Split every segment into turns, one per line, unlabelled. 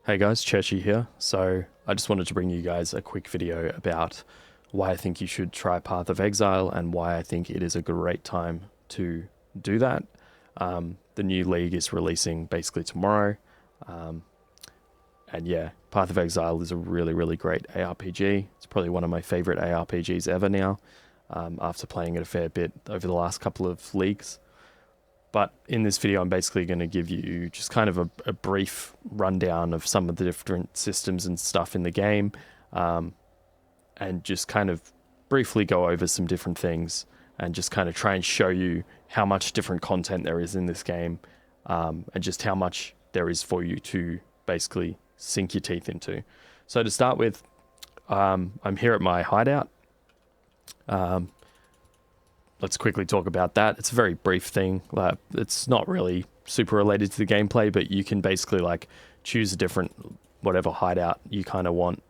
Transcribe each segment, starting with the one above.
Hey guys, Churchy here. So I just wanted to bring you guys a quick video about why I think you should try Path of Exile and why I think it is a great time to do that. The new league is releasing basically tomorrow. And yeah, Path of Exile is a really great ARPG. It's probably one of my favorite ARPGs ever now, after playing it a fair bit over the last couple of leagues. But in this video, I'm basically going to give you just kind of a brief rundown of some of the different systems and stuff in the game, and just kind of briefly go over some different things and just kind of try and show you how much different content there is in this game, and just how much there is for you to basically sink your teeth into. So to start with, I'm here at my hideout. Let's quickly talk about that. It's a very brief thing. It's not really super related to the gameplay, but you can basically like choose a different whatever hideout you kind of want,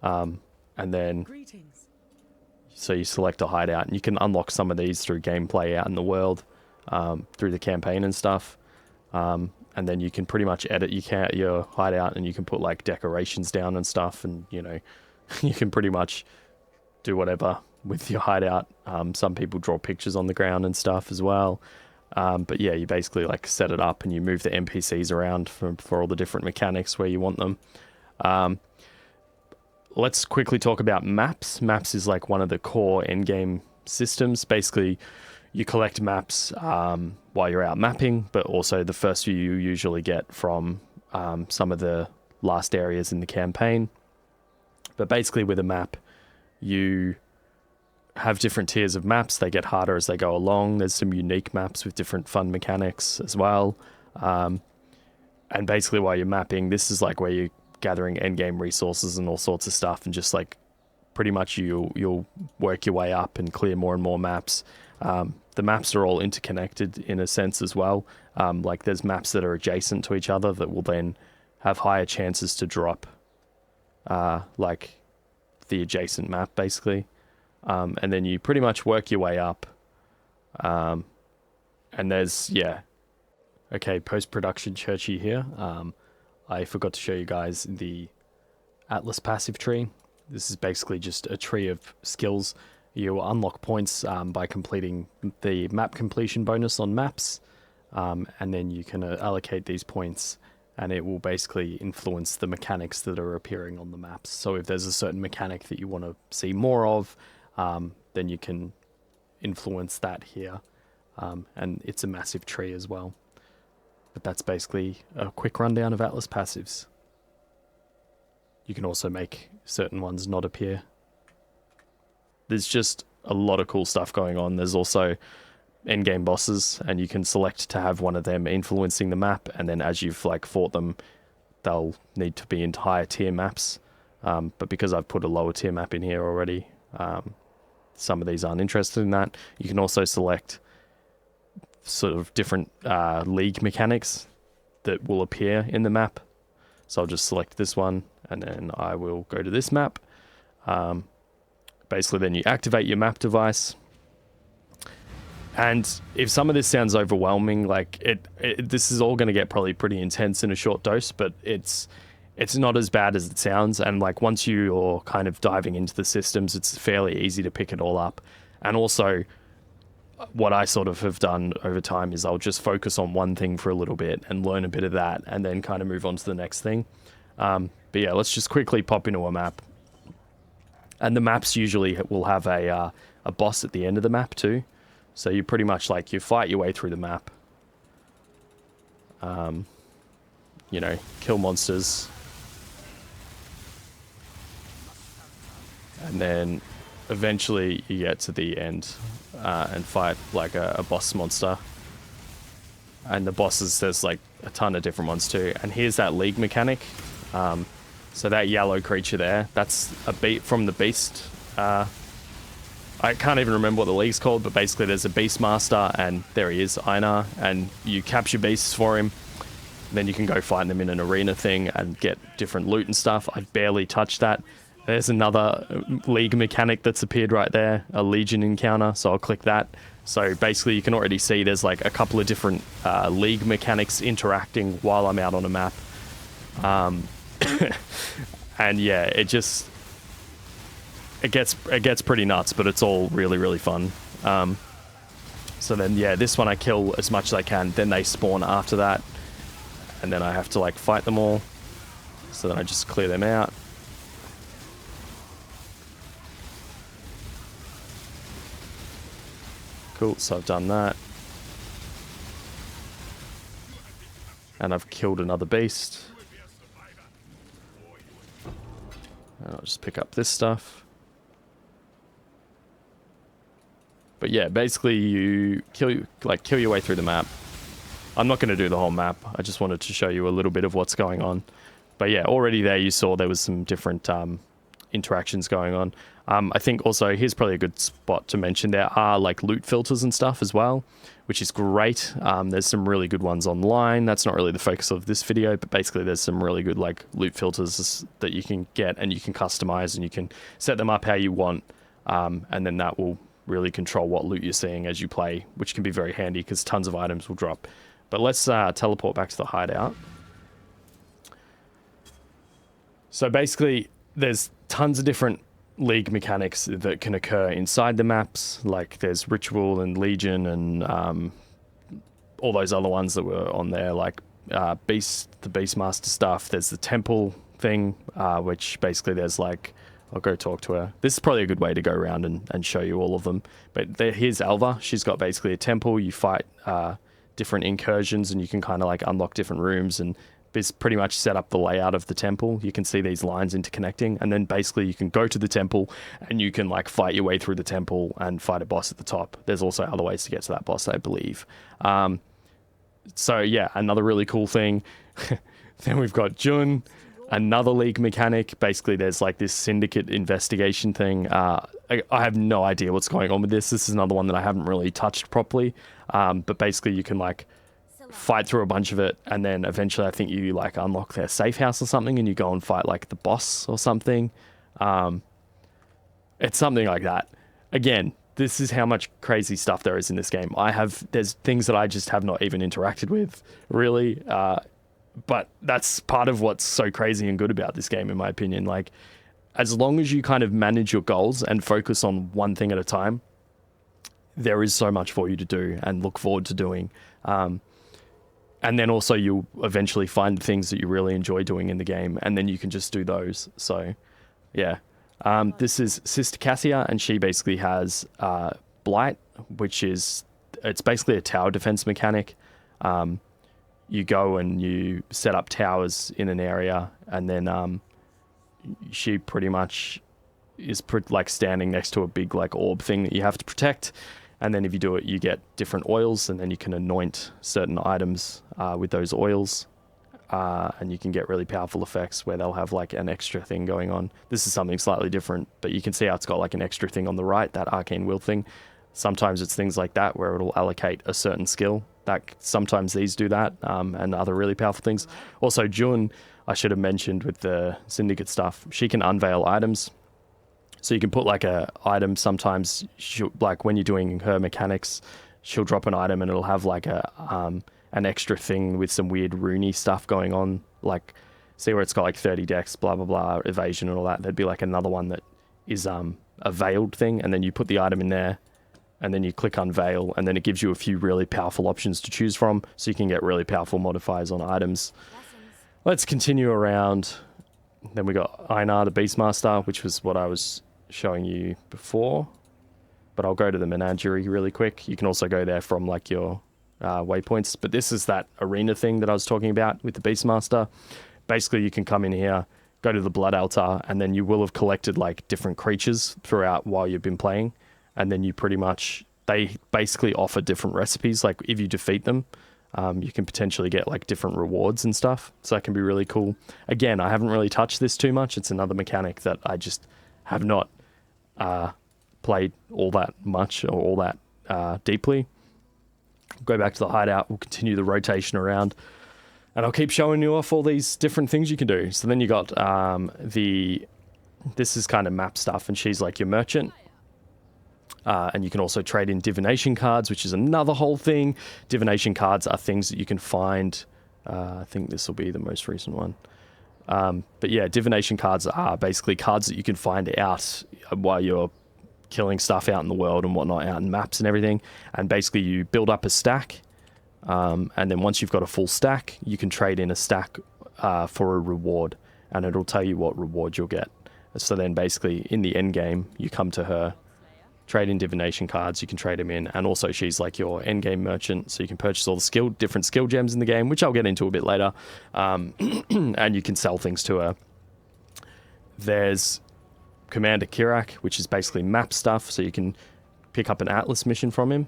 and then so you select a hideout, and you can unlock some of these through gameplay out in the world, through the campaign and stuff. And then you can pretty much edit your hideout, and you can put like decorations down and stuff, and you know, you can pretty much do whatever with your hideout. Some people draw pictures on the ground and stuff as well. But yeah, you basically like set it up and you move the NPCs around for all the different mechanics where you want them. Let's quickly talk about maps. Maps is like one of the core endgame systems. Basically, you collect maps while you're out mapping, but also the first few you usually get from some of the last areas in the campaign. But basically with a map, you have different tiers of maps. They get harder as they go along. There's some unique maps with different fun mechanics as well. And basically while you're mapping, this is like where you're gathering endgame resources and all sorts of stuff, and just like pretty much you'll work your way up and clear more and more maps. The maps are all interconnected in a sense as well. Like there's maps that are adjacent to each other that will then have higher chances to drop like the adjacent map basically. And then you pretty much work your way up. And there's, yeah. Okay, post-production Churchy here. I forgot to show you guys the Atlas passive tree. This is basically just a tree of skills. You unlock points by completing the map completion bonus on maps. And then you can allocate these points, and it will basically influence the mechanics that are appearing on the maps. So if there's a certain mechanic that you want to see more of, then you can influence that here. And it's a massive tree as well. But that's basically a quick rundown of Atlas passives. You can also make certain ones not appear. There's just a lot of cool stuff going on. There's also endgame bosses, and you can select to have one of them influencing the map, and then as you've like fought them, they'll need to be in higher tier maps. But because I've put a lower tier map in here already, some of these aren't interested in that. You can also select sort of different league mechanics that will appear in the map. So I'll just select this one, and then I will go to this map. Basically then you activate your map device. And if some of this sounds overwhelming, like this is all going to get probably pretty intense in a short dose, but it's not as bad as it sounds. And like once you're kind of diving into the systems, it's fairly easy to pick it all up. And also what I sort of have done over time is I'll just focus on one thing for a little bit and learn a bit of that, and then kind of move on to the next thing. But yeah, let's just quickly pop into a map. And the maps usually will have a boss at the end of the map too. So you pretty much like you fight your way through the map. You know, kill monsters. And then eventually you get to the end and fight like a boss monster. And the bosses, there's like a ton of different ones too. And here's that league mechanic. So that yellow creature there, that's a beat from the beast. I can't even remember what the league's called, but basically there's a beast master, and there he is, Einar, and you capture beasts for him. Then you can go find them in an arena thing and get different loot and stuff. I barely touched that. There's another league mechanic that's appeared right there, a legion encounter, so I'll click that. So basically you can already see there's like a couple of different league mechanics interacting while I'm out on a map. And yeah, it gets pretty nuts, but it's all really, really fun. So then, yeah, this one I kill as much as I can. Then they spawn after that. And then I have to, like, fight them all. So then I just clear them out. Cool, so I've done that. And I've killed another beast. And I'll just pick up this stuff. But yeah, basically you kill your way through the map. I'm not going to do the whole map. I just wanted to show you a little bit of what's going on. But yeah, already there you saw there was some different interactions going on. I think also here's probably a good spot to mention, there are like loot filters and stuff as well, which is great. There's some really good ones online. That's not really the focus of this video, but basically there's some really good like loot filters that you can get and you can customize and you can set them up how you want, and then that will really control what loot you're seeing as you play, which can be very handy because tons of items will drop. But let's teleport back to the hideout. So basically there's tons of different League mechanics that can occur inside the maps, like there's Ritual and Legion and all those other ones that were on there, like the Beastmaster stuff. There's the Temple thing, which basically there's like, I'll go talk to her. This is probably a good way to go around and show you all of them. But here's Alva. She's got basically a temple. You fight different incursions and you can kind of like unlock different rooms and pretty much set up the layout of the temple. You can see these lines interconnecting, and then basically you can go to the temple and you can like fight your way through the temple and fight a boss at the top. There's also other ways to get to that boss, I believe. So yeah, another really cool thing. Then we've got Jun, another League mechanic. Basically there's like this syndicate investigation thing. I have no idea what's going on with this. This is another one that I haven't really touched properly. But basically you can like fight through a bunch of it, and then eventually I think you like unlock their safe house or something and you go and fight like the boss or something. It's something like that. Again, this is how much crazy stuff there is in this game. There's things that I just have not even interacted with, really. But that's part of what's so crazy and good about this game, in my opinion. Like, as long as you kind of manage your goals and focus on one thing at a time, there is so much for you to do and look forward to doing. And then also you'll eventually find the things that you really enjoy doing in the game, and then you can just do those. So, yeah. This is Sister Cassia, and she basically has Blight, it's basically a tower defense mechanic. You go and you set up towers in an area, and then she pretty much is like standing next to a big like orb thing that you have to protect. And then if you do it, you get different oils, and then you can anoint certain items with those oils. And you can get really powerful effects where they'll have like an extra thing going on. This is something slightly different, but you can see how it's got like an extra thing on the right, that arcane will thing. Sometimes it's things like that where it'll allocate a certain skill. Sometimes these do that, and other really powerful things. Also, Jun, I should have mentioned with the Syndicate stuff, she can unveil items. So you can put like a item, sometimes like when you're doing her mechanics, she'll drop an item and it'll have like an extra thing with some weird runey stuff going on. Like, see where it's got like 30 dex, blah, blah, blah, evasion and all that. There'd be like another one that is a veiled thing, and then you put the item in there and then you click unveil, and then it gives you a few really powerful options to choose from, so you can get really powerful modifiers on items. Let's continue around. Then we got Einar the Beastmaster, which was what I was showing you before, but I'll go to the menagerie really quick. You can also go there from like your waypoints, but this is that arena thing that I was talking about with the Beastmaster. Basically you can come in here, go to the blood altar, and then you will have collected like different creatures throughout while you've been playing, and then you pretty much, they basically offer different recipes. Like if you defeat them, you can potentially get like different rewards and stuff, so that can be really cool. Again, I haven't really touched this too much. It's another mechanic that I just have not played all that much or all that deeply. Go back to the hideout, we'll continue the rotation around, and I'll keep showing you off all these different things you can do. So then you got this is kind of map stuff, and she's like your merchant. And you can also trade in divination cards, which is another whole thing. Divination cards are things that you can find. I think this will be the most recent one. But yeah, divination cards are basically cards that you can find out while you're killing stuff out in the world and whatnot, out in maps and everything. And basically you build up a stack, and then once you've got a full stack, you can trade in a stack for a reward, and it'll tell you what reward you'll get. So then basically in the end game, you come to her, trade in divination cards, you can trade them in, and also she's like your end game merchant, so you can purchase all the different skill gems in the game, which I'll get into a bit later, and you can sell things to her. There's Commander Kirak, which is basically map stuff, so you can pick up an Atlas mission from him,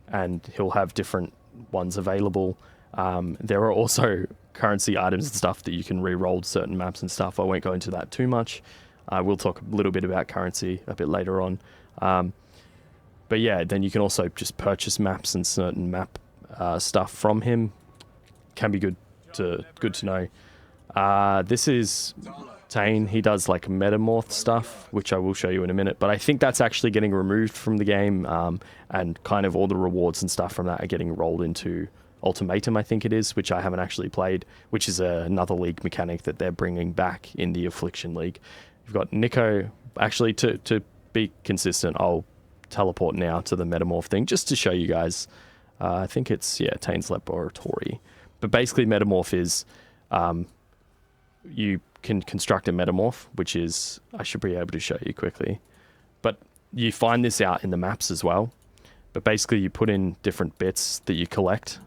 and he'll have different ones available. There are also currency items and stuff that you can re-roll certain maps and stuff. I won't go into that too much. We'll talk a little bit about currency a bit later on. But yeah, then you can also just purchase maps and certain map stuff from him. Can be good to know. This is Tane. He does like metamorph stuff, which I will show you in a minute. But I think that's actually getting removed from the game, and kind of all the rewards and stuff from that are getting rolled into Ultimatum, I think it is, which I haven't actually played, which is another league mechanic that they're bringing back in the Affliction League. You've got Nico. Actually, to be consistent, I'll teleport now to the metamorph thing just to show you guys. I think it's, yeah, Tane's Laboratory. But basically metamorph is you can construct a metamorph, which is, I should be able to show you quickly. But you find this out in the maps as well. But basically you put in different bits that you collect,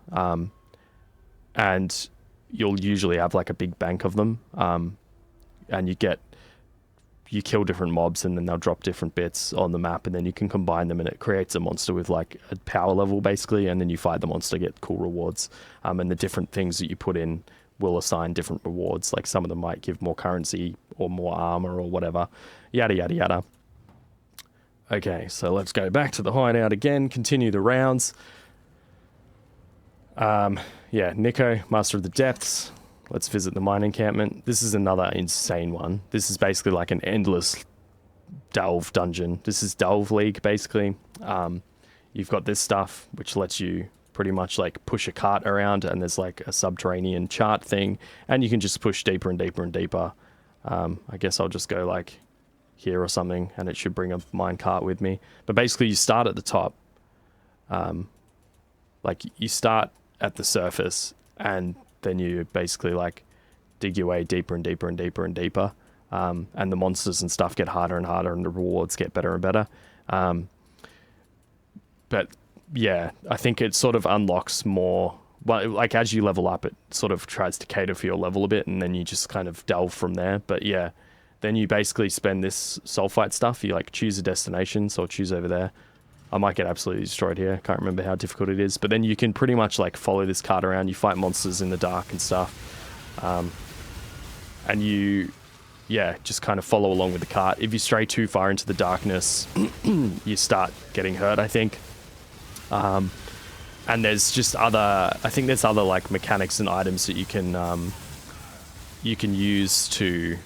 and you'll usually have like a big bank of them, and you kill different mobs, and then they'll drop different bits on the map, and then you can combine them, and it creates a monster with like a power level basically, and then you fight the monster, get cool rewards, and the different things that you put in will assign different rewards. Like some of them might give more currency or more armor or whatever, yada yada yada. Okay, so let's go back to the hideout again, continue the rounds. Yeah, Nico, Master of the Depths. Let's visit the mine encampment. This is another insane one. This is basically like an endless delve dungeon. This is Delve League, basically. You've got this stuff, which lets you pretty much like push a cart around, and there's like a subterranean chart thing, and you can just push deeper and deeper and deeper. I guess I'll just go like here or something, and it should bring a mine cart with me. But basically you start at the top. Like you start at the surface, and then you basically like dig your way deeper and deeper and deeper and deeper. And the monsters and stuff get harder and harder, and the rewards get better and better. But yeah, I think it sort of unlocks more. Well, like as you level up, it sort of tries to cater for your level a bit, and then you just kind of delve from there. But yeah, then you basically spend this sulfite stuff. You like choose a destination, so I'll choose over there. I might get absolutely destroyed here. Can't remember how difficult it is. But then you can pretty much like follow this cart around. You fight monsters in the dark and stuff. And you, yeah, just kind of follow along with the cart. If you stray too far into the darkness, you start getting hurt, I think. And there's just other, I think there's other like mechanics and items that you can use to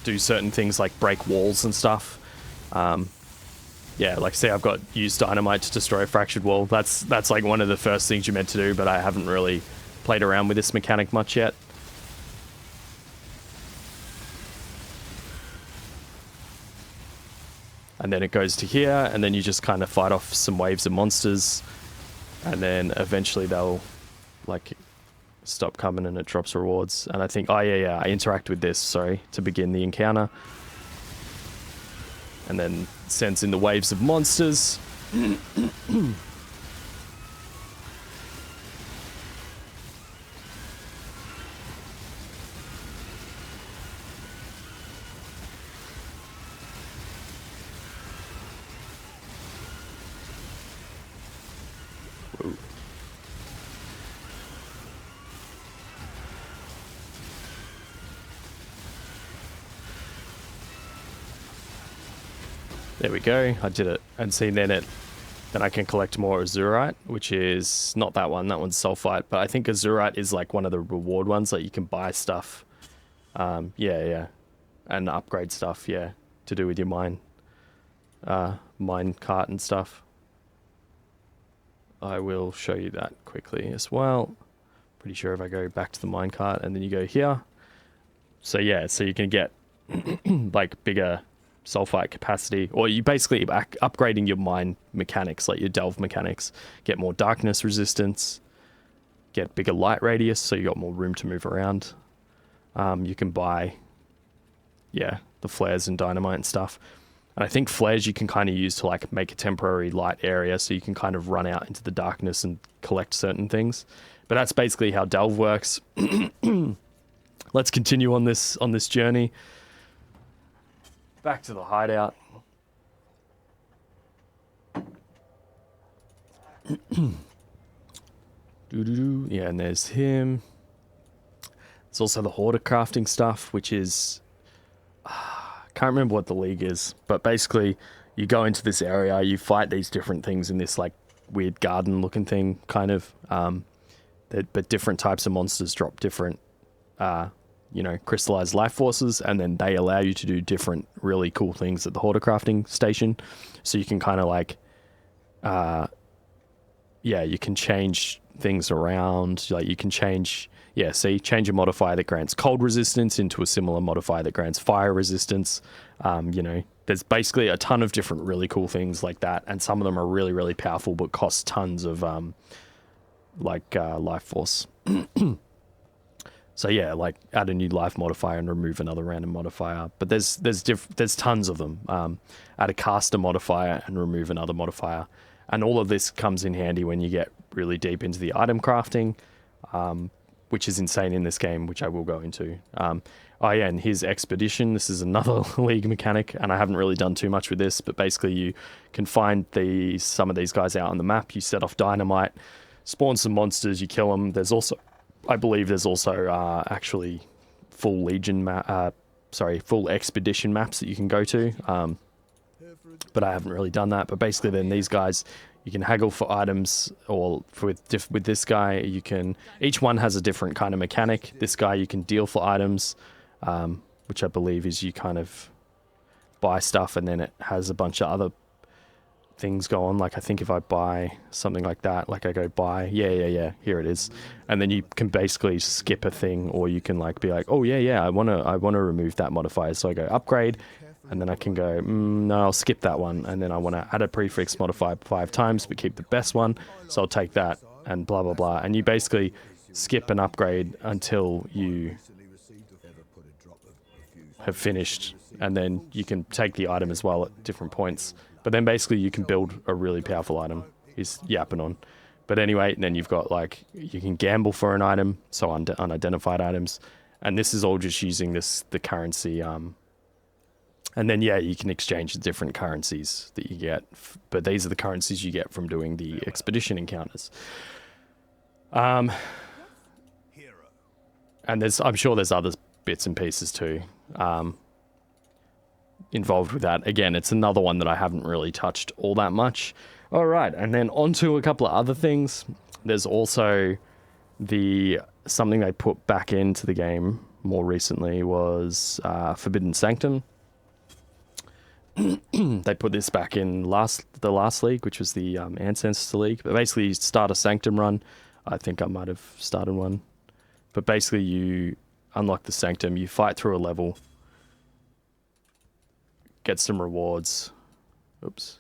do certain things like break walls and stuff. Yeah, like say I've got used dynamite to destroy a fractured wall. That's like one of the first things you're meant to do, but I haven't really played around with this mechanic much yet. And then it goes to here, and then you just kind of fight off some waves of monsters, and then eventually they'll like stop coming and it drops rewards. And I think, oh yeah, I interact with this, sorry, to begin the encounter. And then sends in the waves of monsters. Whoa. There we go, I did it. And see, then I can collect more Azurite, which is not that one. That one's Sulfite, but I think Azurite is like one of the reward ones. Like you can buy stuff, yeah, and upgrade stuff, yeah, to do with your mine cart and stuff. I will show you that quickly as well. Pretty sure if I go back to the minecart and then you go here. So yeah, so you can get like bigger sulfite capacity, or you basically upgrading your mine mechanics, like your delve mechanics. Get more darkness resistance, get bigger light radius, so you got more room to move around. You can buy, yeah, the flares and dynamite and stuff. And I think flares you can kind of use to like make a temporary light area, so you can kind of run out into the darkness and collect certain things. But that's basically how delve works. Let's continue on this journey. Back to the hideout. Yeah, and there's him. There's also the hoarder crafting stuff, which is... can't remember what the league is, but basically you go into this area, you fight these different things in this like weird garden looking thing, kind of. But different types of monsters drop different, crystallized life forces, and then they allow you to do different really cool things at the hoarder crafting station. So you can kind of like, you can change things around. Like you can change a modifier that grants cold resistance into a similar modifier that grants fire resistance. There's basically a ton of different really cool things like that, and some of them are really, really powerful but cost tons of life force. So yeah, like add a new life modifier and remove another random modifier. But there's tons of them. Add a caster modifier and remove another modifier. And all of this comes in handy when you get really deep into the item crafting, which is insane in this game, which I will go into. And here's Expedition. This is another league mechanic, and I haven't really done too much with this, but basically you can find some of these guys out on the map. You set off dynamite, spawn some monsters, you kill them. I believe there's also actually full full expedition maps that you can go to. But I haven't really done that. But basically then these guys, you can haggle for items, or with this guy, each one has a different kind of mechanic. This guy, you can deal for items, which I believe is you kind of buy stuff and then it has a bunch of other things go on. Like I think if I buy something like that, like I go buy, here it is, and then you can basically skip a thing, or you can like be like, oh I want to remove that modifier, so I go upgrade, and then I can go no, I'll skip that one, and then I want to add a prefix modifier 5 times but keep the best one, so I'll take that, and blah blah blah, and you basically skip an upgrade until you have finished, and then you can take the item as well at different points. But then basically you can build a really powerful item. He's yapping on. But anyway, then you've got like, you can gamble for an item, so unidentified items. And this is all just using the currency. And then, you can exchange the different currencies that you get. But these are the currencies you get from doing the expedition encounters. And I'm sure there's other bits and pieces too. Involved with that. Again, it's another one that I haven't really touched all that much. All right, and then on to a couple of other things. There's also something they put back into the game more recently was Forbidden Sanctum. They put this back in the last league, which was the Ancestor League. But basically, you start a Sanctum run. I think I might have started one. But basically, you unlock the Sanctum, you fight through a level, get some rewards. Oops.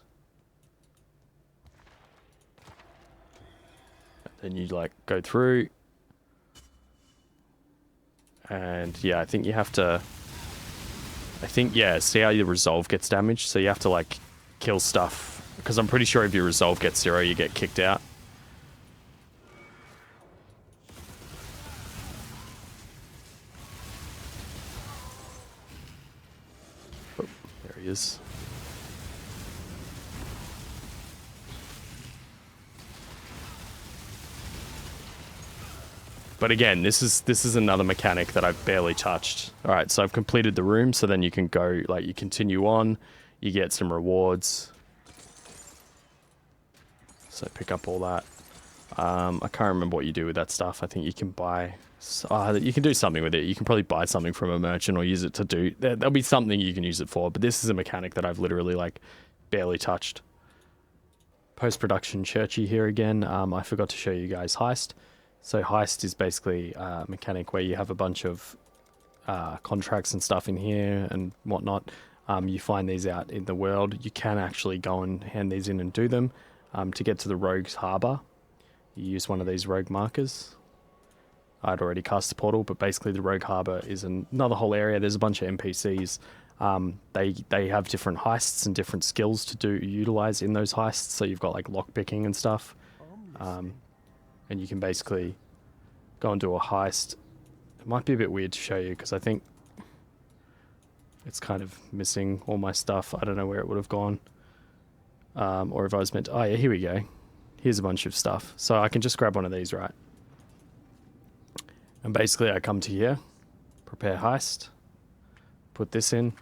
And then you like go through. And I think you have to... see how your resolve gets damaged? So you have to like kill stuff. Because I'm pretty sure if your resolve gets 0, you get kicked out. Is. But again, this is another mechanic that I've barely touched. All right, so I've completed the room, so then you can go, like, you continue on, you get some rewards. So pick up all that. I can't remember what you do with that stuff. I think you can buy... you can do something with it. You can probably buy something from a merchant or use it to do... There'll be something you can use it for, but this is a mechanic that I've literally, like, barely touched. Post-production Churchy here again. I forgot to show you guys Heist. So heist is basically a mechanic where you have a bunch of contracts and stuff in here and whatnot. You find these out in the world. You can actually go and hand these in and do them. To get to the rogue's harbour, you use one of these rogue markers. I'd already cast a portal, but basically the rogue harbour is another whole area. There's a bunch of NPCs. They have different heists and different skills to utilize in those heists. So you've got like lockpicking and stuff. And you can basically go and do a heist. It might be a bit weird to show you because I think it's kind of missing all my stuff. I don't know where it would have gone. Or if I was meant to... Oh yeah, here we go. Here's a bunch of stuff. So I can just grab one of these, right? And basically I come to here, prepare heist, put this in.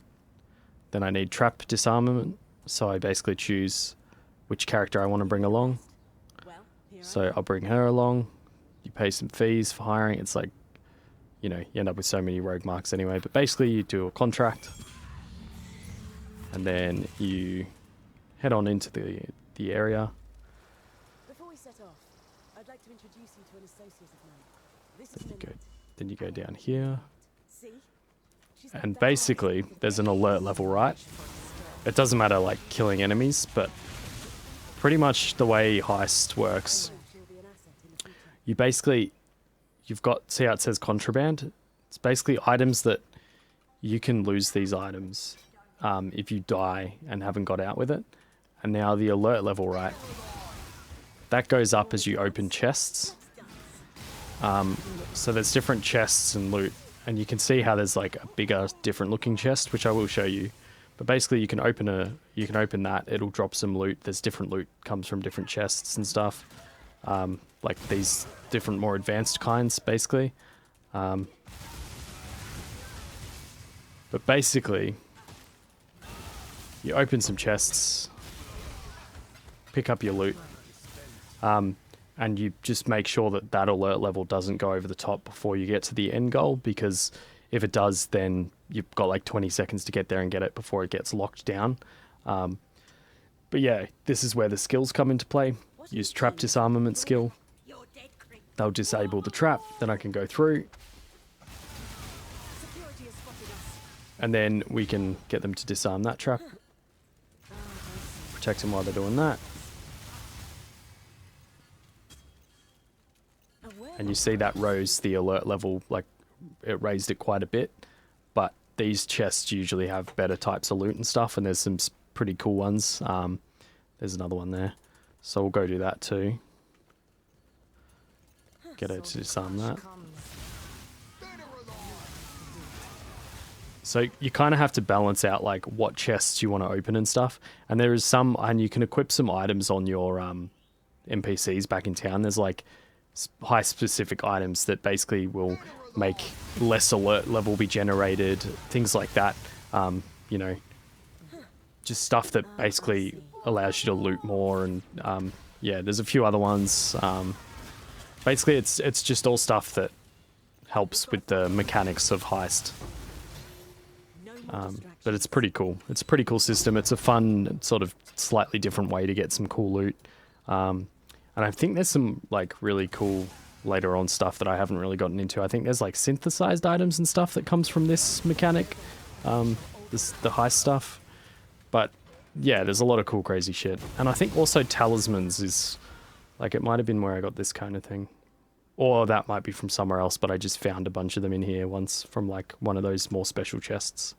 Then I need trap disarmament. So I basically choose which character I want to bring along. So I'll bring her along. You pay some fees for hiring. It's like, you know, you end up with so many rogue marks anyway. But basically you do a contract. And then you head on into the area.
Before we set off, I'd like to introduce you to an associate of mine. This is
Then you go down here. And basically there's an alert level, right? It doesn't matter like killing enemies, but pretty much the way heist works, you've got, see how it says contraband? It's basically items that you can lose these items if you die and haven't got out with it. And now the alert level, right? That goes up as you open chests. So there's different chests and loot, and you can see how there's like a bigger, different looking chest, which I will show you. But basically you can open that, it'll drop some loot. There's different loot, comes from different chests and stuff. Like these different more advanced kinds, basically. But basically, you open some chests, pick up your loot, and you just make sure that that alert level doesn't go over the top before you get to the end goal, because if it does, then you've got like 20 seconds to get there and get it before it gets locked down. But yeah, this is where the skills come into play. Use trap disarmament skill. They'll disable the trap, then I can go through. And then we can get them to disarm that trap. Protect them while they're doing that. And you see that rose the alert level, like it raised it quite a bit. But these chests usually have better types of loot and stuff, and there's some pretty cool ones. There's another one there. So we'll go do that too. Get her to disarm that. So you kind of have to balance out like what chests you want to open and stuff. And there is some, and you can equip some items on your NPCs back in town. There's like high specific items that basically will make less alert level be generated, things like that. You know, just stuff that basically allows you to loot more. And yeah, there's a few other ones. Basically it's just all stuff that helps with the mechanics of heist. But it's pretty cool. It's a pretty cool system. It's a fun, sort of slightly different way to get some cool loot. And I think there's some like really cool later on stuff that I haven't really gotten into. I think there's like synthesized items and stuff that comes from this mechanic, the heist stuff. But yeah, there's a lot of cool crazy shit. And I think also talismans is like, it might have been where I got this kind of thing. Or that might be from somewhere else, but I just found a bunch of them in here once from like one of those more special chests.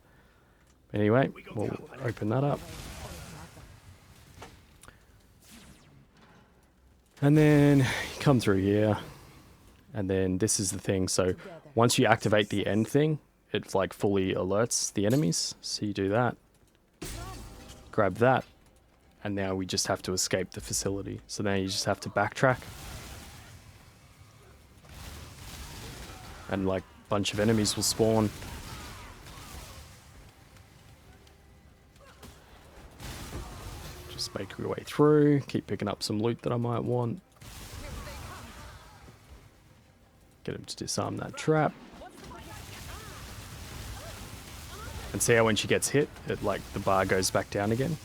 Anyway, we'll open that up. And then you come through here. And then this is the thing. So once you activate the end thing, it like fully alerts the enemies. So you do that. Grab that. And now we just have to escape the facility. So now you just have to backtrack. And like a bunch of enemies will spawn. Just make your way through. Keep picking up some loot that I might want. Get him to disarm that trap. And see how when she gets hit, it like the bar goes back down again.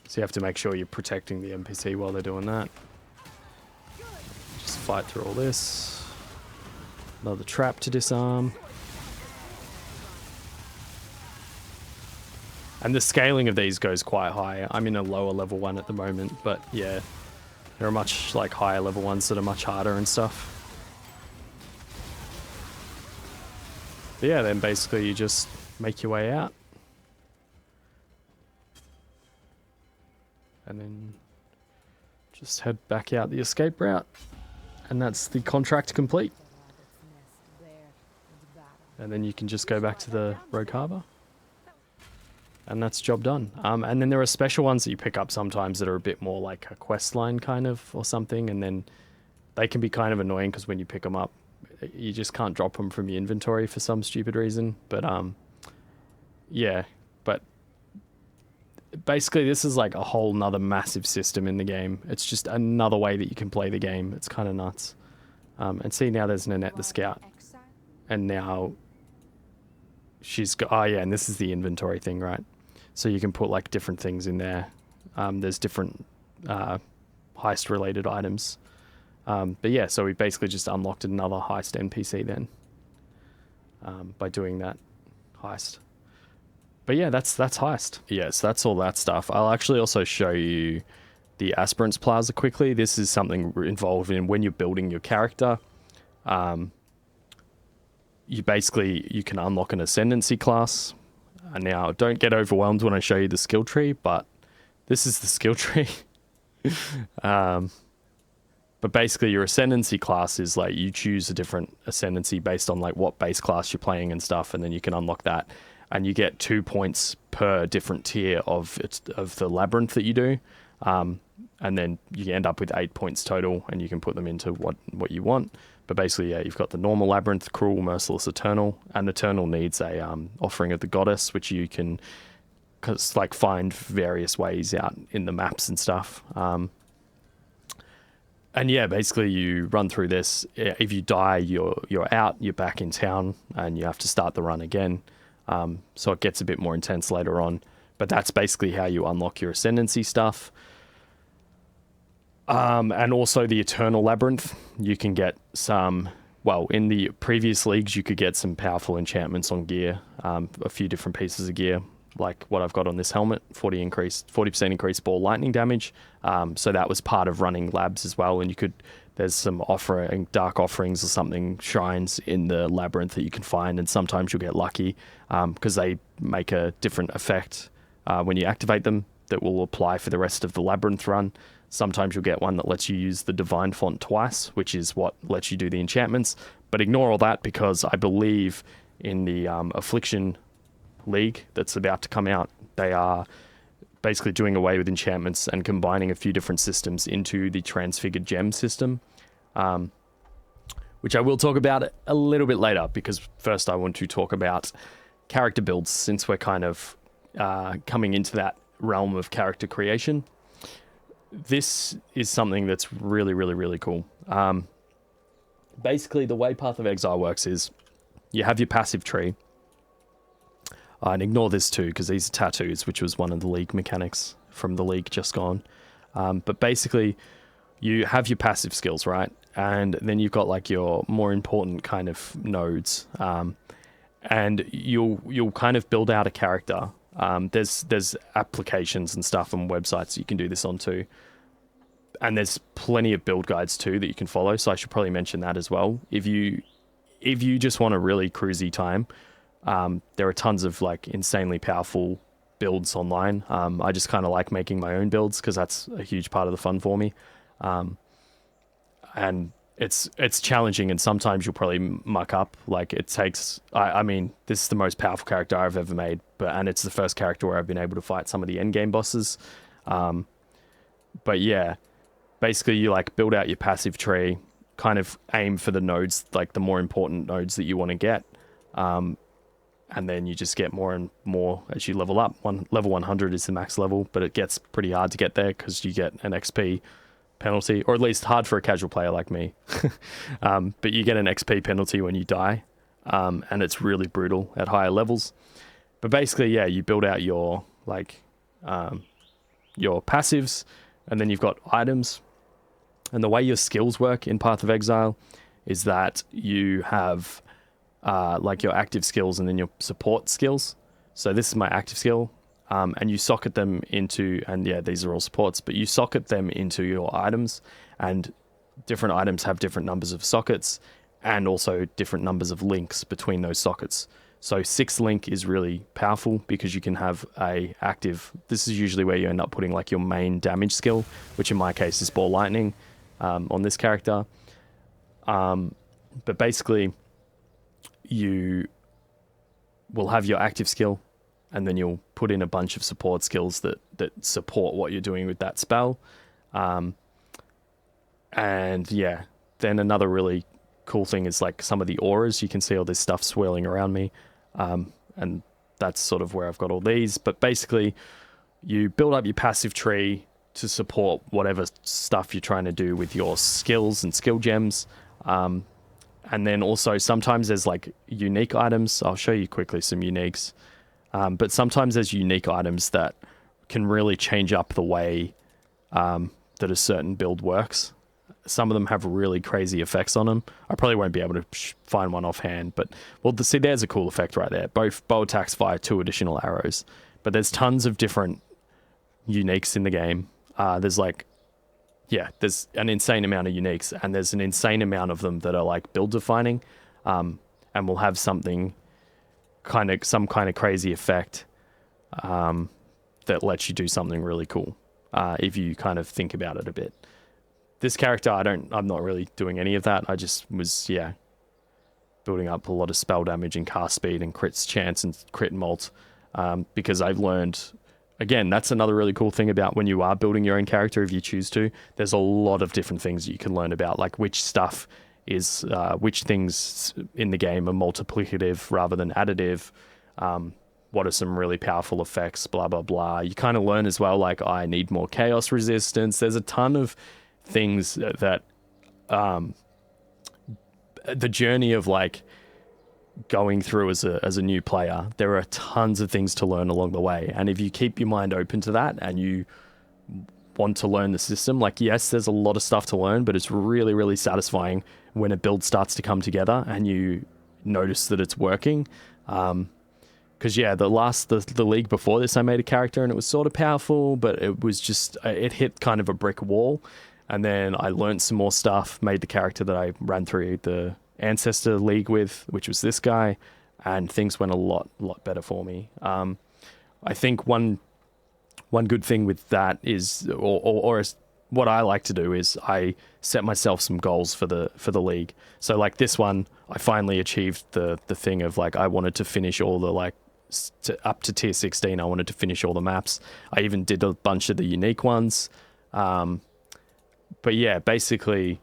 So you have to make sure you're protecting the NPC while they're doing that. Just fight through all this. Another trap to disarm. And the scaling of these goes quite high. I'm in a lower level one at the moment, but yeah, there are much like higher level ones that are much harder and stuff. But yeah, then basically you just make your way out. And then just head back out the escape route. And that's the contract complete. And then you can just go back to the Rogue Harbour. And that's job done. And then there are special ones that you pick up sometimes that are a bit more like a quest line kind of or something. And then they can be kind of annoying because when you pick them up, you just can't drop them from your inventory for some stupid reason. But yeah, but basically this is like a whole nother massive system in the game. It's just another way that you can play the game. It's kind of nuts. And see, now there's Nanette the Scout. And now she's got, oh yeah, and this is the inventory thing, right? So you can put like different things in there. There's different heist related items. But yeah, so we basically just unlocked another heist NPC then by doing that heist. But yeah, that's heist. Yes, that's all that stuff. I'll actually also show you the Aspirants Plaza quickly. This is something involved in when you're building your character. You can unlock an Ascendancy class. And now, don't get overwhelmed when I show you the skill tree, but this is the skill tree. But basically, your Ascendancy class is like you choose a different Ascendancy based on like what base class you're playing and stuff, and then you can unlock that. And you get 2 points per different tier of the labyrinth that you do. And then you end up with 8 points total, and you can put them into what you want. But basically, yeah, you've got the normal labyrinth, cruel, merciless, eternal, and eternal needs a offering of the goddess, which you can like find various ways out in the maps and stuff. And yeah, basically you run through this. If you die, you're out, you're back in town, and you have to start the run again. So it gets a bit more intense later on. But that's basically how you unlock your Ascendancy stuff. And also the Eternal Labyrinth, you can get some, well, in the previous leagues, you could get some powerful enchantments on gear, a few different pieces of gear, like what I've got on this helmet, 40% increased ball lightning damage. So that was part of running labs as well. And there's some dark offerings or something, shrines in the labyrinth that you can find. And sometimes you'll get lucky, because they make a different effect, when you activate them that will apply for the rest of the labyrinth run. Sometimes you'll get one that lets you use the Divine Font twice, which is what lets you do the enchantments. But ignore all that, because I believe in the Affliction League that's about to come out, they are basically doing away with enchantments and combining a few different systems into the Transfigured Gem system, which I will talk about a little bit later, because first I want to talk about character builds, since we're kind of coming into that realm of character creation. This is something that's really, really, really cool. Basically, the way Path of Exile works is you have your passive tree. And ignore this too, because these are tattoos, which was one of the league mechanics from the league just gone. But basically, you have your passive skills, right? And then you've got like your more important kind of nodes. And you'll kind of build out a character. There's applications and stuff and websites you can do this on too. And there's plenty of build guides too that you can follow. So I should probably mention that as well. If you just want a really cruisy time, there are tons of like insanely powerful builds online. I just kind of like making my own builds because that's a huge part of the fun for me. And it's challenging, and sometimes you'll probably muck up. Like it takes, I mean, this is the most powerful character I've ever made, and it's the first character where I've been able to fight some of the endgame bosses. But yeah, basically you like build out your passive tree, kind of aim for the nodes, like the more important nodes that you want to get. And then you just get more and more as you level up. Level 100 is the max level, but it gets pretty hard to get there because you get an XP penalty, or at least hard for a casual player like me. But you get an XP penalty when you die, and it's really brutal at higher levels. But basically, yeah, you build out your like your passives, and then you've got items. And the way your skills work in Path of Exile is that you have like your active skills and then your support skills. So this is my active skill, and you socket them into, and yeah, these are all supports, but you socket them into your items, and different items have different numbers of sockets and also different numbers of links between those sockets. So 6 link is really powerful because you can have a active, this is usually where you end up putting like your main damage skill, which in my case is Ball Lightning on this character. But basically you will have your active skill and then you'll put in a bunch of support skills that support what you're doing with that spell. And yeah, then another really cool thing is like some of the auras. You can see all this stuff swirling around me. And that's sort of where I've got all these. But basically, you build up your passive tree to support whatever stuff you're trying to do with your skills and skill gems. And then also sometimes there's like unique items. I'll show you quickly some uniques. But sometimes there's unique items that can really change up the way that a certain build works. Some of them have really crazy effects on them. I probably won't be able to find one offhand, but well, see, there's a cool effect right there. Both bow attacks fire 2 additional arrows, but there's tons of different uniques in the game. There's like, yeah, there's an insane amount of uniques, and there's an insane amount of them that are like build defining, and will have something some kind of crazy effect that lets you do something really cool if you kind of think about it a bit. This character, I'm not really doing any of that. I just was, building up a lot of spell damage and cast speed and crits chance and crit mult, because I've learned, again, that's another really cool thing about when you are building your own character, if you choose to, there's a lot of different things that you can learn about, like which stuff is, which things in the game are multiplicative rather than additive, what are some really powerful effects, blah, blah, blah. You kind of learn as well, like, I need more chaos resistance. There's a ton of things that the journey of like going through as a new player, there are tons of things to learn along the way, and if you keep your mind open to that and you want to learn the system, like, yes, there's a lot of stuff to learn, but it's really, really satisfying when a build starts to come together and you notice that it's working. Because the league before this, I made a character and it was sort of powerful, but it was just, it hit kind of a brick wall. And then I learned some more stuff, made the character that I ran through the Ancestor League with, which was this guy, and things went a lot better for me. I think one good thing with that is, or what I like to do is I set myself some goals for the league. So like this one, I finally achieved the thing of like, I wanted to finish all the like up to tier 16. I wanted to finish all the maps. I even did a bunch of the unique ones. But yeah, basically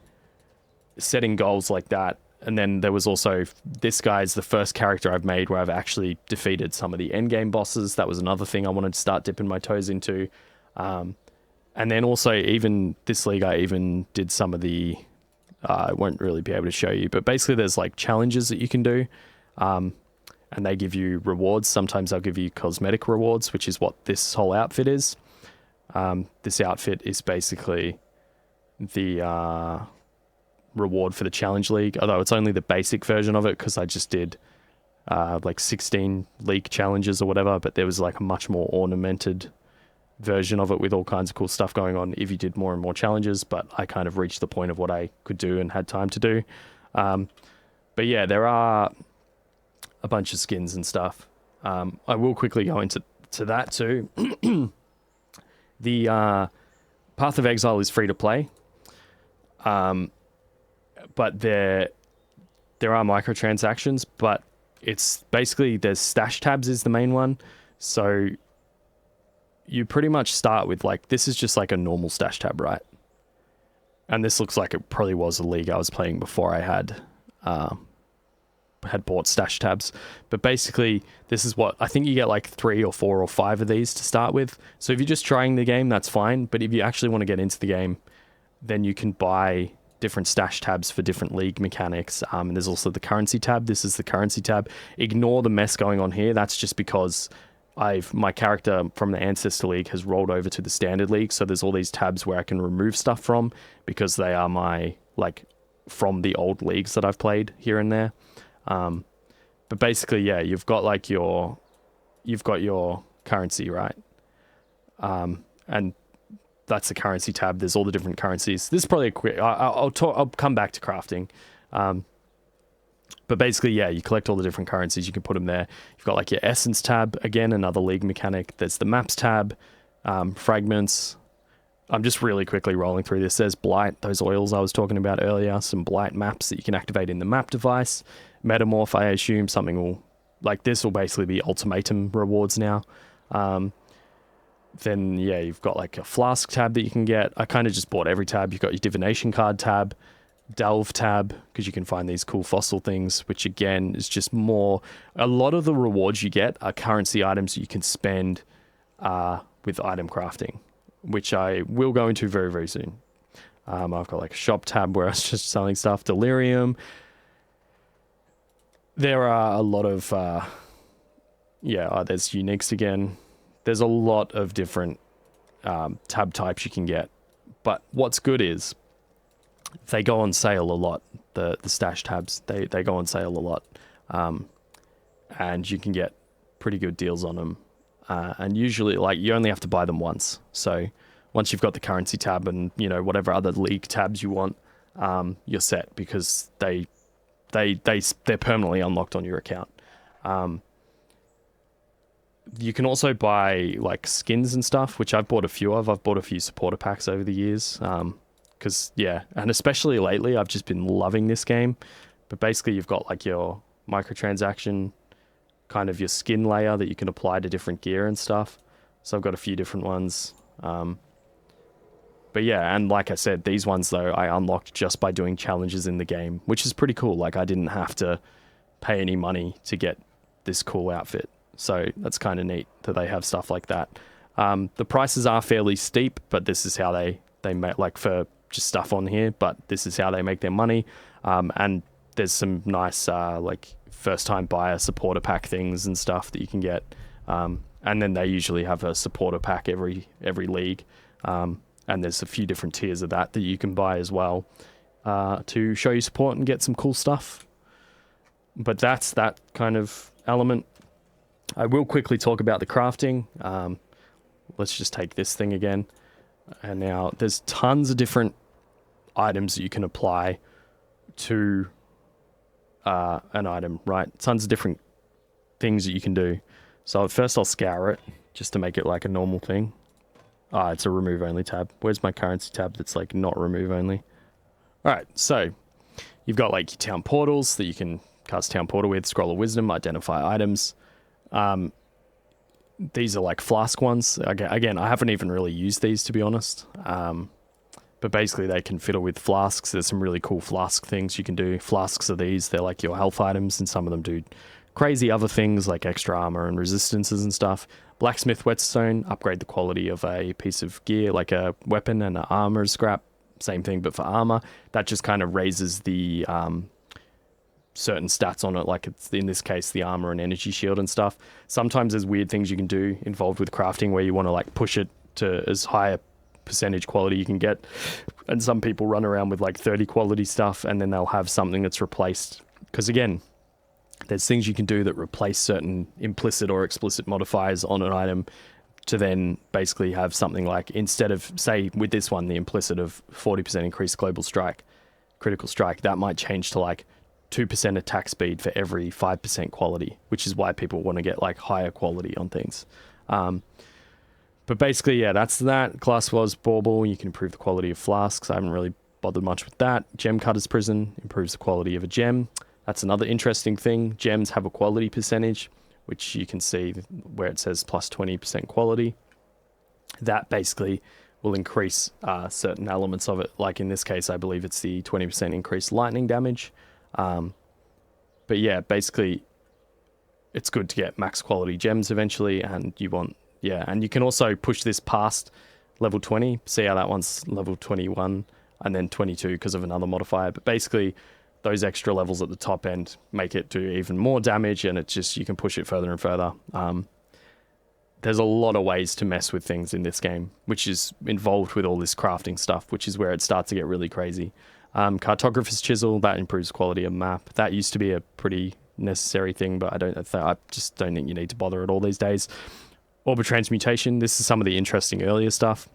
setting goals like that. And then there was also, this guy's the first character I've made where I've actually defeated some of the endgame bosses. That was another thing I wanted to start dipping my toes into. And then also even this league, I even did some of the, I won't really be able to show you, but basically there's like challenges that you can do. And they give you rewards. Sometimes they'll give you cosmetic rewards, which is what this whole outfit is. This outfit is basically the reward for the challenge league, although it's only the basic version of it because I just did like 16 league challenges or whatever, but there was like a much more ornamented version of it with all kinds of cool stuff going on if you did more and more challenges, but I kind of reached the point of what I could do and had time to do. But yeah, there are a bunch of skins and stuff. I will quickly go into that too. The Path of Exile is free to play. But there are microtransactions, but it's basically, there's stash tabs is the main one. So you pretty much start with like, this is just like a normal stash tab, right? And this looks like it probably was a league I was playing before I had bought stash tabs. But basically this is what I think you get, like 3 or 4 or 5 of these to start with. So if you're just trying the game, that's fine. But if you actually want to get into the game, then you can buy different stash tabs for different league mechanics. And there's also the currency tab. This is the currency tab. Ignore the mess going on here. That's just because my character from the Ancestor League has rolled over to the Standard League, so there's all these tabs where I can remove stuff from because they are my like from the old leagues that I've played here and there. But basically, yeah, you've got your currency, right? And that's the currency tab. There's all the different currencies. This is probably a quick. I'll come back to crafting. But basically, yeah, you collect all the different currencies. You can put them there. You've got like your essence tab, again, another league mechanic. There's the maps tab, fragments. I'm just really quickly rolling through this. There's blight, those oils I was talking about earlier. Some blight maps that you can activate in the map device. Metamorph, I assume something will, like this will basically be ultimatum rewards now. Then, yeah, you've got like a flask tab that you can get. I kind of just bought every tab. You've got your divination card tab, delve tab, because you can find these cool fossil things, which again is just more, a lot of the rewards you get are currency items you can spend with item crafting, which I will go into very, very soon. I've got like a shop tab where I was just selling stuff, delirium. There are a lot of, there's uniques again. There's a lot of different tab types you can get. But what's good is they go on sale a lot. The stash tabs, they go on sale a lot. And you can get pretty good deals on them. And usually, like, you only have to buy them once. So once you've got the currency tab and, you know, whatever other league tabs you want, you're set because they're permanently unlocked on your account. You can also buy like skins and stuff, which I've bought a few of. I've bought a few supporter packs over the years. Because, yeah, and especially lately, I've just been loving this game. But basically, you've got like your microtransaction, kind of your skin layer that you can apply to different gear and stuff. So I've got a few different ones. But yeah, and like I said, these ones, though, I unlocked just by doing challenges in the game, which is pretty cool. Like, I didn't have to pay any money to get this cool outfit. So that's kind of neat that they have stuff like that. The prices are fairly steep, but this is how they make, like, for just stuff on here, but this is how they make their money. And there's some nice, like, first-time buyer supporter pack things and stuff that you can get. And then they usually have a supporter pack every league. And there's a few different tiers of that you can buy as well to show you support and get some cool stuff. But that's that kind of element. I will quickly talk about the crafting. Let's just take this thing again. And now there's tons of different items that you can apply to an item, right? Tons of different things that you can do. So first I'll scour it just to make it like a normal thing. It's a remove only tab. Where's my currency tab that's like not remove only? All right, so you've got like your town portals that you can cast town portal with, scroll of wisdom, identify items. These are like flask ones. Again, I haven't even really used these, to be honest. But basically they can fiddle with flasks. There's some really cool flask things you can do. Flasks are these. They're like your health items, and some of them do crazy other things like extra armor and resistances and stuff. Blacksmith whetstone, upgrade the quality of a piece of gear, like a weapon and an armor scrap. Same thing, but for armor. That just kind of raises the certain stats on it, like it's in this case the armor and energy shield and stuff. Sometimes there's weird things you can do involved with crafting where you want to like push it to as high a percentage quality you can get, and some people run around with like 30 quality stuff and then they'll have something that's replaced, because again, there's things you can do that replace certain implicit or explicit modifiers on an item to then basically have something like, instead of, say with this one, the implicit of 40% increased global strike, critical strike, that might change to like 2% attack speed for every 5% quality, which is why people want to get like higher quality on things. But basically, yeah, that's that. Glass was bauble. You can improve the quality of flasks. I haven't really bothered much with that. Gem Cutter's Prison improves the quality of a gem. That's another interesting thing. Gems have a quality percentage, which you can see where it says plus 20% quality. That basically will increase certain elements of it. Like in this case, I believe it's the 20% increased lightning damage. But yeah, basically it's good to get max quality gems eventually, and you want, yeah, and you can also push this past level 20. See how that one's level 21 and then 22 because of another modifier. But basically those extra levels at the top end make it do even more damage, and it just, you can push it further and further. there's a lot of ways to mess with things in this game, which is involved with all this crafting stuff, which is where it starts to get really crazy. Cartographer's Chisel, that improves quality of map. That used to be a pretty necessary thing, but I just don't think you need to bother at all these days. Orb of Transmutation, this is some of the interesting earlier stuff.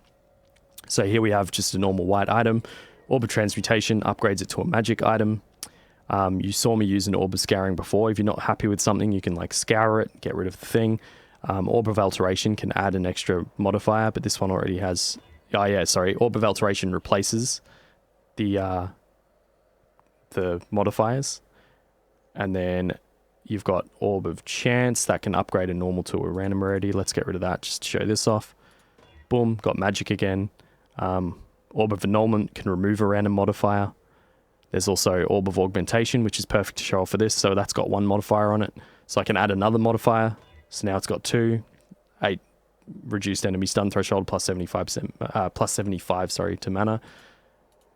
So here we have just a normal white item. Orb of Transmutation upgrades it to a magic item. You saw me use an Orb of Scouring before. If you're not happy with something, you can like scour it, get rid of the thing. Orb of Alteration can add an extra modifier, but this one already has... Oh yeah, sorry. Orb of Alteration replaces the modifiers. And then you've got Orb of Chance that can upgrade a normal to a random rarity. Let's get rid of that just to show this off. Boom, got magic again. Orb of Annulment can remove a random modifier. There's also Orb of Augmentation, which is perfect to show off for this. So that's got one modifier on it. So I can add another modifier. So now it's got 2. 8 reduced enemy stun threshold plus 75%, plus 75, sorry, to mana.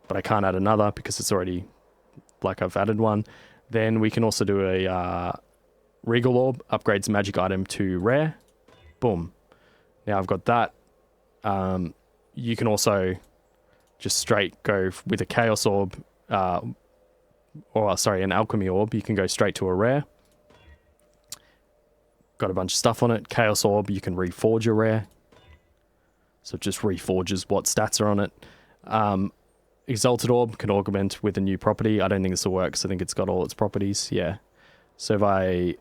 But I can't add another because it's already like I've added one. Then we can also do a Regal Orb, upgrades magic item to rare. Boom. Now I've got that. You can also just straight go with a Chaos Orb, an Alchemy Orb. You can go straight to a rare. Got a bunch of stuff on it. Chaos Orb, you can reforge a rare. So it just reforges what stats are on it. Exalted Orb can augment with a new property. I don't think this will work because I think it's got all its properties. Yeah. So if I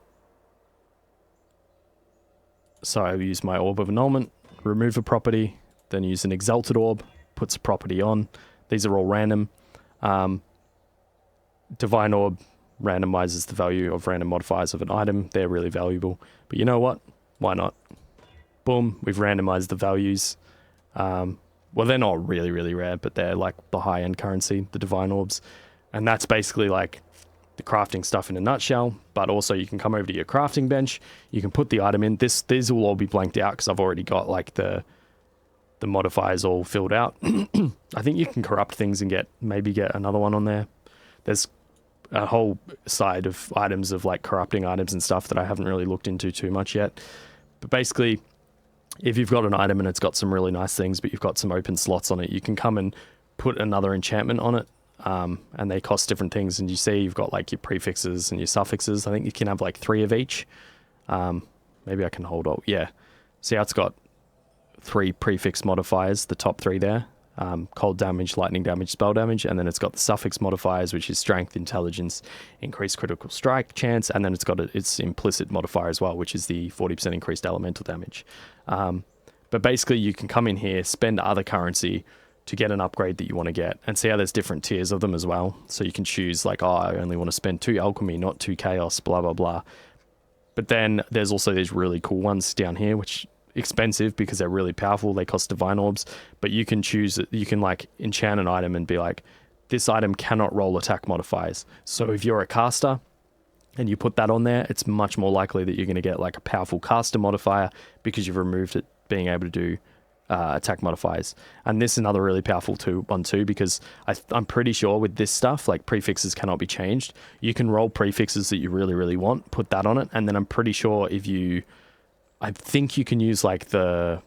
use my Orb of Annulment, remove a property, then use an Exalted Orb, puts a property on. These are all random. Divine Orb randomizes the value of random modifiers of an item. They're really valuable. But you know what? Why not? Boom, we've randomized the values. Well, they're not really, really rare, but they're like the high-end currency, the Divine Orbs. And that's basically like the crafting stuff in a nutshell. But also you can come over to your crafting bench. You can put the item in. These will all be blanked out because I've already got like the modifiers all filled out. I think you can corrupt things and maybe get another one on there. There's a whole side of items of like corrupting items and stuff that I haven't really looked into too much yet. But basically, if you've got an item and it's got some really nice things, but you've got some open slots on it, you can come and put another enchantment on it, and they cost different things. And you see you've got like your prefixes and your suffixes. I think you can have like 3 of each. Maybe I can hold on. Yeah. See how it's got 3 prefix modifiers, the top 3 there. Cold damage, lightning damage, spell damage, and then it's got the suffix modifiers, which is strength, intelligence, increased critical strike chance, and then it's got its implicit modifier as well, which is the 40% increased elemental damage. But basically you can come in here, spend other currency to get an upgrade that you want to get, and see how there's different tiers of them as well. So you can choose like, oh, I only want to spend 2 alchemy, not 2 chaos, blah, blah, blah. But then there's also these really cool ones down here, which expensive because they're really powerful. They cost divine orbs, but you can choose, you can like enchant an item and be like, this item cannot roll attack modifiers. So if you're a caster and you put that on there, it's much more likely that you're going to get like a powerful caster modifier because you've removed it being able to do attack modifiers. And this is another really powerful one too, because I'm pretty sure with this stuff, like prefixes cannot be changed. You can roll prefixes that you really, really want, put that on it, and then I'm pretty sure I think you can use like the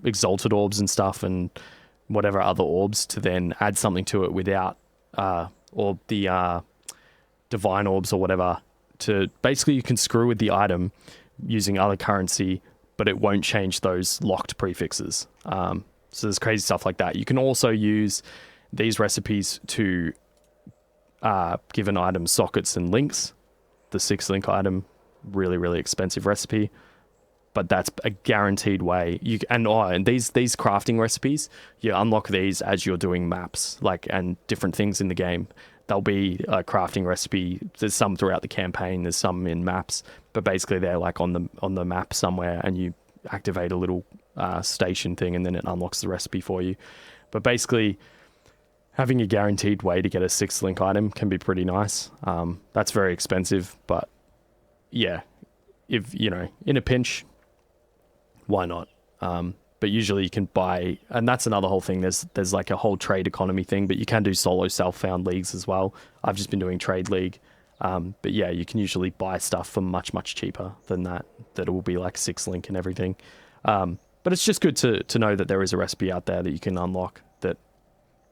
exalted orbs and stuff and whatever other orbs to then add something to it without, or the divine orbs or whatever, to basically you can screw with the item using other currency, but it won't change those locked prefixes. So there's crazy stuff like that. You can also use these recipes to give an item sockets and links. The 6-link item, really, really expensive recipe, but that's a guaranteed way. And these crafting recipes, you unlock these as you're doing maps, like, and different things in the game. There'll be a crafting recipe. There's some throughout the campaign. There's some in maps, but basically they're like on the map somewhere, and you activate a little station thing, and then it unlocks the recipe for you. But basically, having a guaranteed way to get a 6-link item can be pretty nice. That's very expensive, but yeah, if in a pinch, why not? But usually you can buy, and that's another whole thing. There's like a whole trade economy thing, but you can do solo self-found leagues as well. I've just been doing Trade League. But yeah, you can usually buy stuff for much, much cheaper than that it will be like 6-link and everything. But it's just good to know that there is a recipe out there that you can unlock that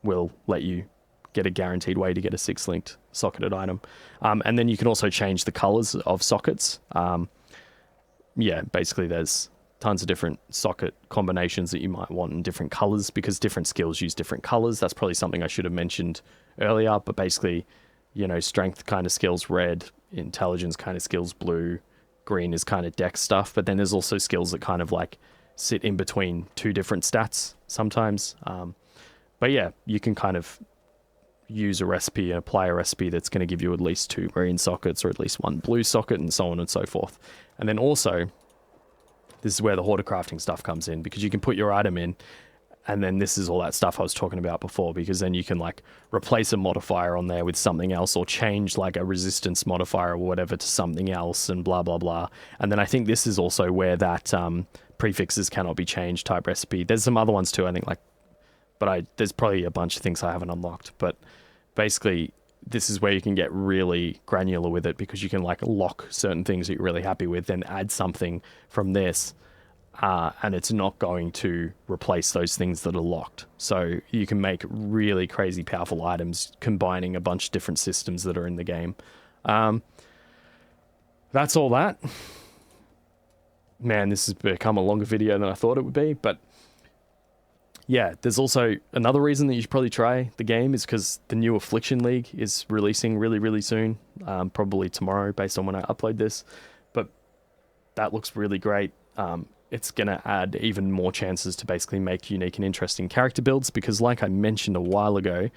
will let you get a guaranteed way to get a 6-linked socketed item. And then you can also change the colors of sockets. Yeah, basically there's tons of different socket combinations that you might want in different colors because different skills use different colors. That's probably something I should have mentioned earlier, but basically, you know, strength kind of skills red, intelligence kind of skills blue, green is kind of dex stuff, but then there's also skills that kind of like sit in between two different stats sometimes. But yeah, you can kind of use a recipe and apply a recipe that's going to give you at least 2 green sockets or at least 1 blue socket and so on and so forth. And then also, this is where the hoarder crafting stuff comes in, because you can put your item in, and then this is all that stuff I was talking about before, because then you can like replace a modifier on there with something else or change like a resistance modifier or whatever to something else and blah, blah, blah. And then I think this is also where that prefixes cannot be changed type recipe. There's some other ones too, I think, like, but there's probably a bunch of things I haven't unlocked, but basically this is where you can get really granular with it, because you can like lock certain things that you're really happy with, then add something from this, and it's not going to replace those things that are locked. So you can make really crazy powerful items combining a bunch of different systems that are in the game. That's all that. Man, this has become a longer video than I thought it would be, but yeah, there's also another reason that you should probably try the game is because the new Affliction League is releasing really, really soon, probably tomorrow based on when I upload this, but that looks really great. It's going to add even more chances to basically make unique and interesting character builds, because like I mentioned a while ago,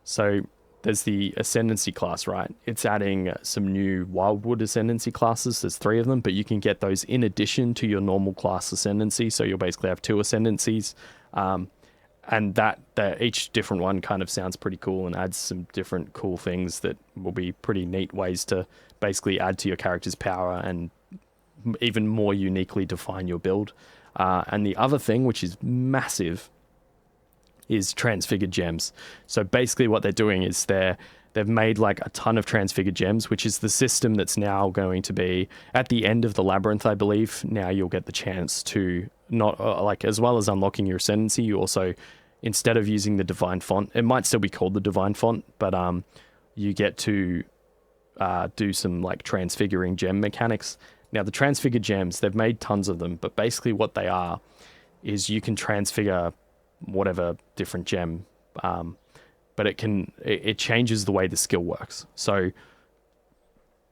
so there's the Ascendancy class, right? It's adding some new Wildwood Ascendancy classes. There's 3 of them, but you can get those in addition to your normal class Ascendancy, so you'll basically have 2 Ascendancies. And that each different one kind of sounds pretty cool and adds some different cool things that will be pretty neat ways to basically add to your character's power and even more uniquely define your build. And the other thing, which is massive, is transfigured gems. So basically what they're doing is they've made like a ton of transfigured gems, which is the system that's now going to be at the end of the labyrinth, I believe. Now you'll get the chance to not like, as well as unlocking your ascendancy, you also, instead of using the divine font, it might still be called the divine font, but you get to do some like transfiguring gem mechanics. Now the transfigured gems, they've made tons of them, but basically what they are is you can transfigure whatever different gem, but it changes the way the skill works. So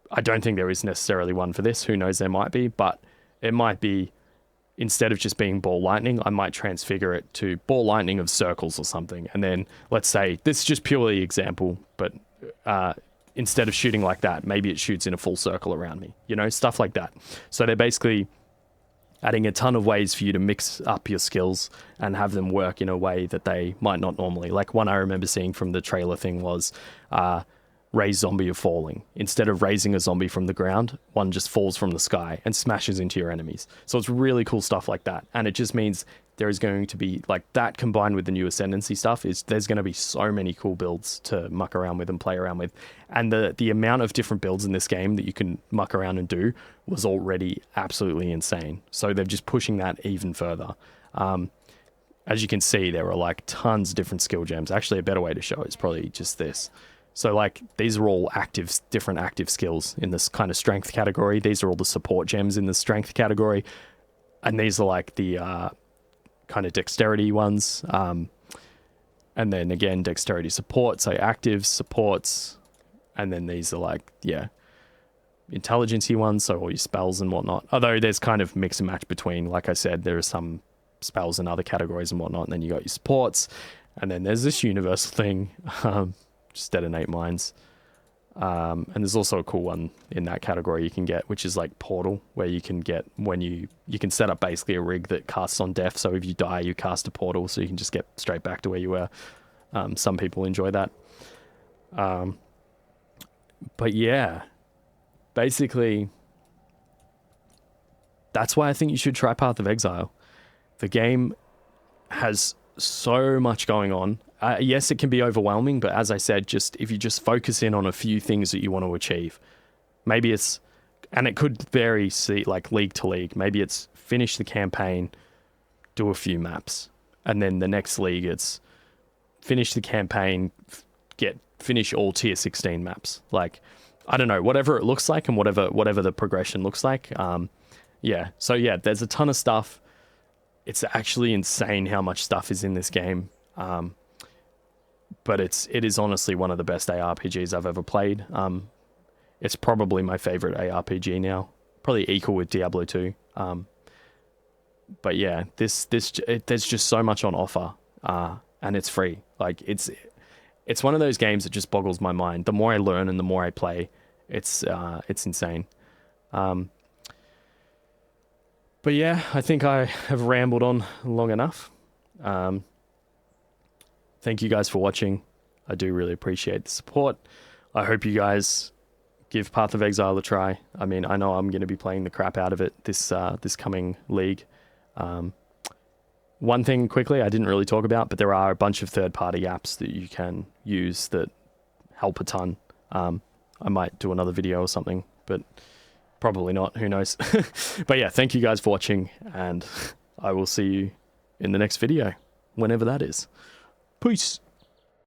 I don't think there is necessarily one for this. Who knows, there might be, but it might be, instead of just being ball lightning, I might transfigure it to ball lightning of circles or something. And then let's say, this is just purely example, but instead of shooting like that, maybe it shoots in a full circle around me, you know, stuff like that. So they're basically adding a ton of ways for you to mix up your skills and have them work in a way that they might not normally. Like one I remember seeing from the trailer thing was raise zombie of falling. Instead of raising a zombie from the ground, one just falls from the sky and smashes into your enemies. So it's really cool stuff like that. And it just means there is going to be, like, that combined with the new Ascendancy stuff, is there's going to be so many cool builds to muck around with and play around with. And the amount of different builds in this game that you can muck around and do was already absolutely insane. So they're just pushing that even further. As you can see, there are like tons of different skill gems. Actually, a better way to show it is probably just this. So like these are all different active skills in this kind of strength category. These are all the support gems in the strength category. And these are like the kind of dexterity ones. And then again, dexterity support, so active supports. And then these are like, yeah, intelligence-y ones, so all your spells and whatnot. Although there's kind of mix and match between, like I said, there are some spells in other categories and whatnot. And then you got your supports. And then there's this universal thing. Just detonate mines. And there's also a cool one in that category you can get, which is like portal, where you can get when you can set up basically a rig that casts on death. So if you die, you cast a portal, so you can just get straight back to where you were. Some people enjoy that. But yeah, basically, that's why I think you should try Path of Exile. The game has so much going on, yes, it can be overwhelming, but as I said, just if you just focus in on a few things that you want to achieve, maybe it's, and it could vary, see, like league to league. Maybe it's finish the campaign, do a few maps, and then the next league it's finish the campaign, finish all tier 16 maps. Like, I don't know, whatever it looks like and whatever the progression looks like. Yeah. So yeah, there's a ton of stuff. It's actually insane how much stuff is in this game. But it is honestly one of the best ARPGs I've ever played. It's probably my favorite ARPG now, probably equal with Diablo 2. But yeah, there's just so much on offer, and it's free. Like it's one of those games that just boggles my mind. The more I learn and the more I play, it's insane. But yeah, I think I have rambled on long enough. Thank you guys for watching. I do really appreciate the support. I hope you guys give Path of Exile a try. I mean, I know I'm going to be playing the crap out of it this coming league. One thing quickly I didn't really talk about, but there are a bunch of third-party apps that you can use that help a ton. I might do another video or something, but probably not. Who knows? But yeah, thank you guys for watching, and I will see you in the next video, whenever that is. Peace.